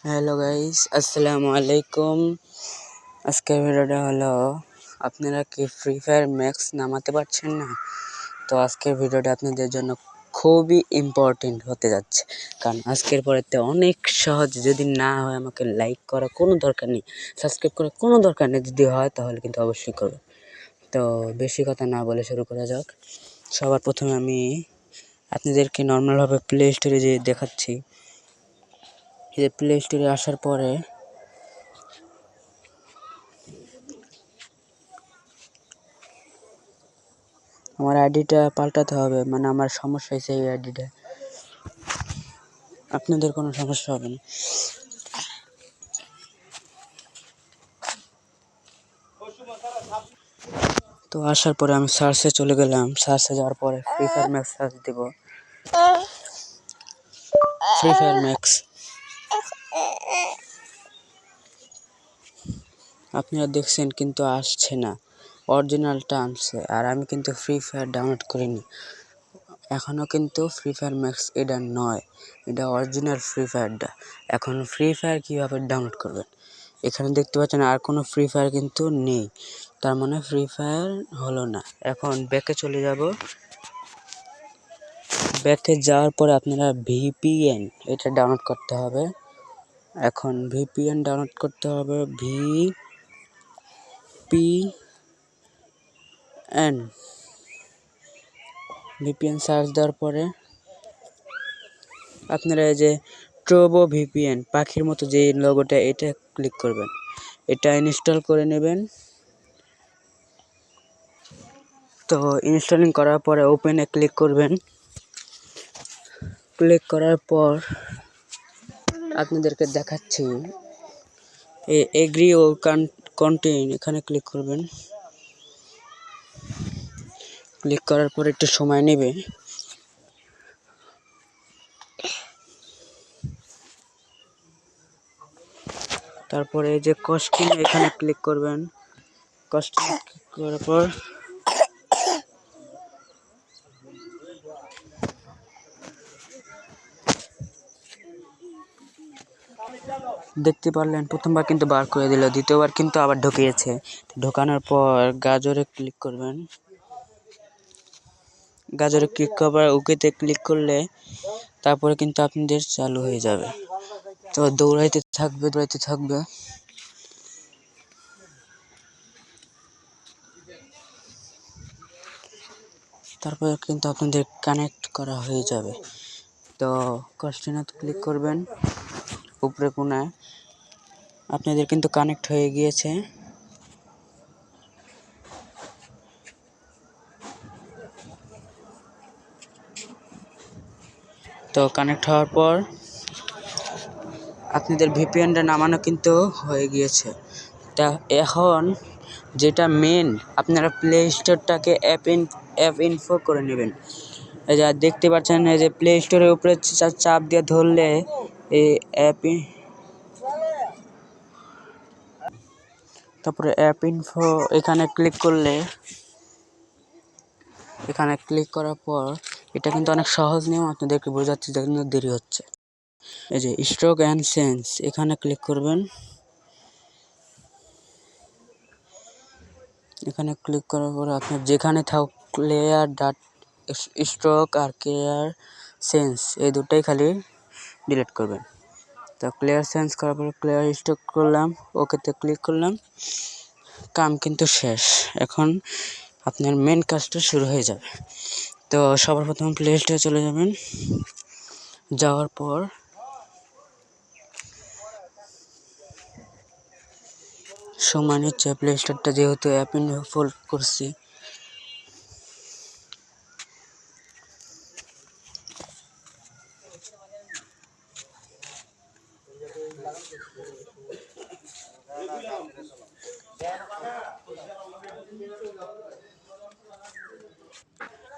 Hello guys, আসসালামু আলাইকুম। আজকের ভিডিওটা হলো, আপনারা কি ফ্রি ফায়ার ম্যাক্স নামাতে পারছেন না? তো আজকের ভিডিওটা আপনাদের জন্য খুবই ইম্পর্টেন্ট হতে যাচ্ছে, কারণ আজকের পরেতে অনেক সহজ। যদি না হয় আমাকে লাইক করা কোনো দরকার নেই, সাবস্ক্রাইব করা কোনো দরকার নেই। যদি হয় তাহলে কিন্তু অবশ্যই করবে। তো বেশি কথা না বলে শুরু করা যাক। সবার প্রথমে আমি আপনাদেরকে নর্মালভাবে প্লে স্টোরে যে দেখাচ্ছি। এই যে প্লে স্টোরে আসার পরে আমার আইডিটা পাল্টাতে হবে, মানে আমার সমস্যা হয়েছে এই আইডিটা। আপনাদের কোনো সমস্যা হবে না। তো আসার পরে আমি সার্চে চলে গেলাম। সার্চে যাওয়ার পরে ফ্রি ফায়ার ম্যাক্স সার্চ দেব। ফ্রি ফায়ার ম্যাক্স আপনারা দেখছেন কিন্তু আসছে না, অরিজিনালটা আনছে। আর আমি কিন্তু ফ্রি ফায়ার ডাউনলোড করিনি এখনও, কিন্তু ফ্রি ফায়ার ম্যাক্স এটা নয়, এটা অরিজিনাল ফ্রি ফায়ারটা। এখন ফ্রি ফায়ার কীভাবে ডাউনলোড করবেন? এখানে দেখতে পাচ্ছেন আর কোনো ফ্রি ফায়ার কিন্তু নেই, তার মানে ফ্রি ফায়ার হলো না। এখন ব্যাকে চলে যাব। ব্যাকে যাওয়ার পরে আপনারা ভিপিএন এটা ডাউনলোড করতে হবে। এখন ভিপিএন ডাউনলোড করতে হবে, ভিপিএন সার্চ দেওয়ার পরে আপনারা এই যে ট্রোবো ভিপিএন পাখির মতো যে লোগোটা, এটা ক্লিক করবেন। এটা ইনস্টল করে নেবেন। তো ইনস্টলিং করার পরে ওপেনে ক্লিক করবেন। ক্লিক করার পর আপনাদেরকে দেখাচ্ছি এগ্রি ও কন্টিনিউ, এখানে ক্লিক করবেন। ক্লিক করার পর একটু সময় নেবে। তারপরে এই যে কস্টিং, এখানে ক্লিক করবেন। কস্টিং ক্লিক করার পর দেখতে পারলেন প্রথমবার কিন্তু বার করে দিল, দ্বিতীয়বার কিন্তু আবার ঢুকিয়েছে। ঢোকানোর পর গাজরে ক্লিক করবেন। গাজরে ক্লিক করার ওকেতে ক্লিক করলে তারপরে কিন্তু আপনাদের চালু হয়ে যাবে। তো দৌড়াইতে থাকবে। তারপরে কিন্তু আপনাদের কানেক্ট করা হয়ে যাবে। তো কস্টিনাতে ক্লিক করবেন উপরে কোণায়, আপনাদের কিন্তু কানেক্ট হয়ে গিয়েছে। তো কানেক্ট হওয়ার পর আপনাদের ভিপিএনটা নামানো কিন্তু হয়ে গিয়েছে। তা এখন যেটা মেন, আপনারা প্লে স্টোরটাকে অ্যাপ ইনফো করে নেবেন। এই যে দেখতে পাচ্ছেন, এই যে প্লে স্টোরের উপরে চাপ দিয়ে ধরলে এই তারপরে অ্যাপ ইনফো এখানে ক্লিক করলে, এখানে ক্লিক করার পর এটা কিন্তু অনেক সহজ নিয়ম, আপনাদেরকে বোঝাচ্ছি, কিন্তু দেরি হচ্ছে। এই যে স্ট্রোক অ্যান্ড সেন্স, এখানে ক্লিক করবেন। এখানে ক্লিক করার পরে আপনার যেখানে থাকুক ক্লিয়ার ডাট স্ট্রোক আর ক্লিয়ার সেন্স, এই দুটাই খালি ডিলিট করবেন। তো ক্লিয়ার সেন্স করার পরে ক্লিয়ার স্ট্রোক করলাম, ওকেতে ক্লিক করলাম। কাম কিন্তু শেষ। এখন আপনার মেন কাজটা শুরু হয়ে যাবে। তো সবার প্রথম প্লে স্টোরে চলে যাবেন। যাওয়ার পর সময় নিচ্ছে, প্লে স্টোরটা যেহেতু অ্যাপ ইনস্টল করছি।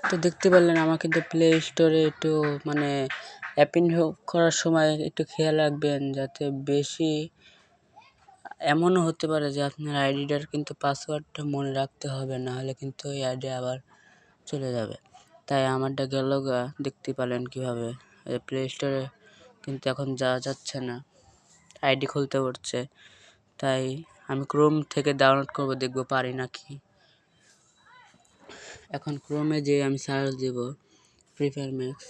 তো দেখতে পারলেন আমার কিন্তু প্লে স্টোরে একটু মানে অ্যাপ ইনস্টল করার সময় একটু খেয়াল রাখবেন, যাতে বেশি এমনও হতে পারে যে আপনার আইডিটার কিন্তু পাসওয়ার্ডটা মনে রাখতে হবে, না হলে কিন্তু এই আইডি আবার চলে যাবে। তাই আমারটা গেল গা, দেখতে পেলেন কীভাবে প্লে স্টোরে কিন্তু এখন যাওয়া যাচ্ছে না। আইডি খুলতে পড়ছে, তাই আমি ক্রোম থেকে ডাউনলোড করব, দেখব পারি নাকি। এখন ক্রোমে যে আমি সার্চ দেব Free Fire Max.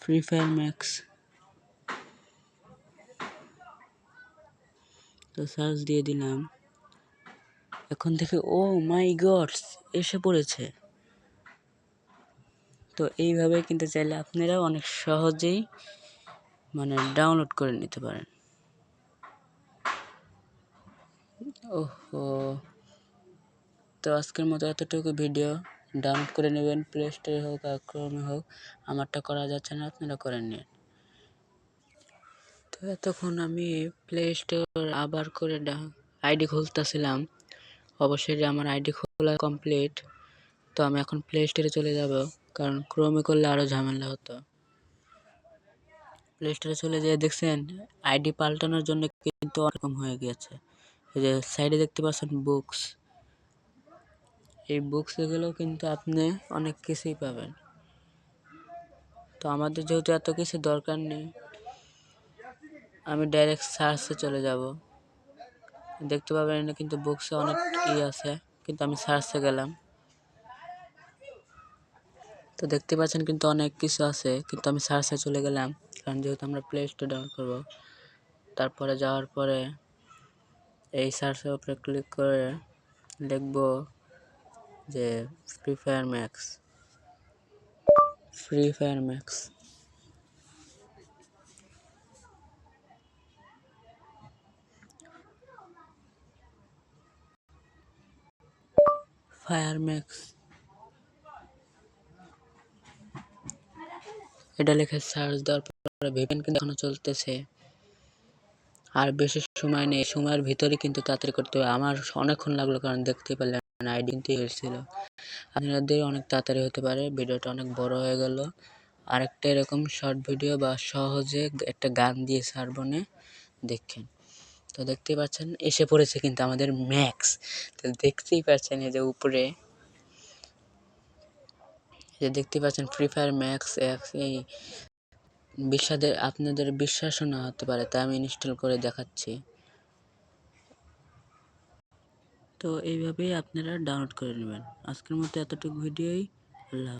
Free Fire Max তো সার্চ দিয়ে দিলাম। এখন থেকে ও মাই গড এসে পড়েছে। তো এইভাবে কিন্তু চাইলে আপনারা অনেক সহজেই ডাউনলোড করে নিতে পারেন। ওহো, তো আজকের মতো এতটুকু ভিডিও। ডাউনলোড করে নেবেন, প্লে স্টোরে হোক আর ক্রোমে হোক। আমারটা করা যাচ্ছে না, আপনারা করে নিন। তো এতক্ষণ আমি প্লে স্টোর আবার করে আইডি খুলতেছিলাম। অবশ্যই আমার আইডি খোলা কমপ্লিট। তো আমি এখন প্লে স্টোরে চলে যাব, কারণ ক্রোমে করলে আরও ঝামেলা হতো। প্লে স্টোরে চলে যেয়ে দেখছেন আইডি পাল্টানোর জন্য কিন্তু অনেকরকম হয়ে গিয়েছে। এই যে সাইডে দেখতে পাচ্ছেন বুকস, এই বুকসগুলোও কিন্তু আপনি অনেক কিছুই পাবেন। তো আমাদের যেহেতু এত কিছু দরকার নেই, আমি ডাইরেক্ট সার্চে চলে যাব। দেখতে পাবেন এখানে কিন্তু বুকসে অনেক আছে, কিন্তু আমি সার্চে গেলাম। তো দেখতে পাচ্ছেন কিন্তু অনেক কিছু আছে, কিন্তু আমি সার্চে চলে গেলাম, কারণ যেহেতু আমরা প্লে স্টোর ডাউনলোড করবো। তারপরে যাওয়ার পরে এই সার্চের উপরে ক্লিক করে লিখব যে free Fire Max. Free Fire max fire max এটা লিখে সার্চ দেওয়ার পরে ভিপিএন কিন্তু এখনো চলতেছে। আর বেশি সময় নেই, সময়ের ভিতরে কিন্তু তাড়াতাড়ি করতে হবে। আমার অনেকক্ষণ লাগলো, কারণ দেখতে পেলেন আইডি নিতে হয়েছিল। আপনাদের অনেক তাড়াতাড়ি হতে পারে। ভিডিওটা অনেক বড় হয়ে গেল। আরেকটা এরকম শর্ট ভিডিও বা সহজে একটা গান দিয়ে সারবনে দেখেন। তো দেখতেই পাচ্ছেন এসে পড়েছে কিন্তু আমাদের ম্যাক্স। তো দেখতেই পাচ্ছেন এই যে উপরে যে দেখতে পাচ্ছেন ফ্রি ফায়ার ম্যাক্স। এই আপনাদের বিশ্বাসও না হতে পারে, তাই আমি ইনস্টল করে দেখাচ্ছি। তো এইভাবেই আপনারা ডাউনলোড করে নেবেন। আজকের মতো এতটুকু ভিডিওই। আল্লাহ।